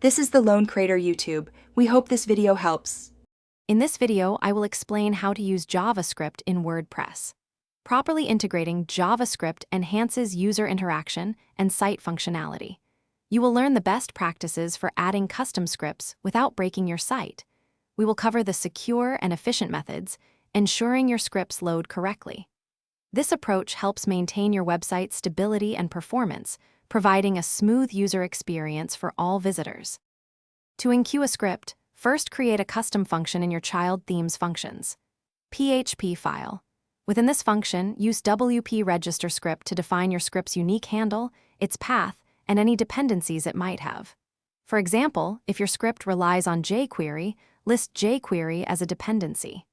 This is the Lone Creator YouTube. We hope this video helps. In this video, I will explain how to use JavaScript in WordPress. Properly integrating JavaScript enhances user interaction and site functionality. You will learn the best practices for adding custom scripts without breaking your site. We will cover the secure and efficient methods, ensuring your scripts load correctly. This approach helps maintain your website's stability and performance, providing a smooth user experience for all visitors. To enqueue a script, first create a custom function in your child theme's functions. PHP file. Within this function, use WP register script to define your script's unique handle, its path, and any dependencies it might have. For example, if your script relies on jQuery, list jQuery as a dependency.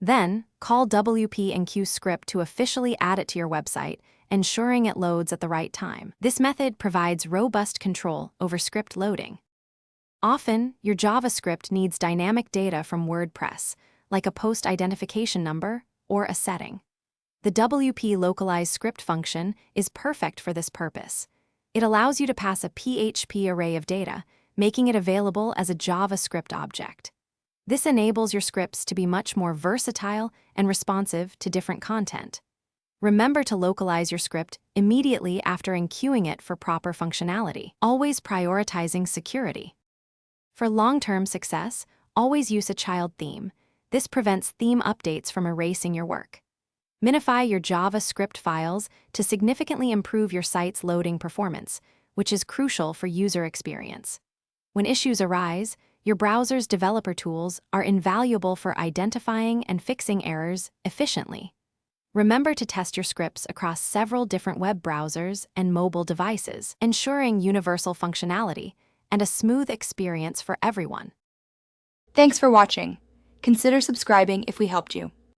Then, call WP enqueue script to officially add it to your website, ensuring it loads at the right time. This method provides robust control over script loading. Often, your JavaScript needs dynamic data from WordPress, like a post identification number or a setting. The WP localize script function is perfect for this purpose. It allows you to pass a PHP array of data, making it available as a JavaScript object. This enables your scripts to be much more versatile and responsive to different content. Remember to localize your script immediately after enqueuing it for proper functionality, always prioritizing security. For long-term success, always use a child theme. This prevents theme updates from erasing your work. Minify your JavaScript files to significantly improve your site's loading performance, which is crucial for user experience. When issues arise, your browser's developer tools are invaluable for identifying and fixing errors efficiently. Remember to test your scripts across several different web browsers and mobile devices, ensuring universal functionality and a smooth experience for everyone. Thanks for watching. Consider subscribing if we helped you.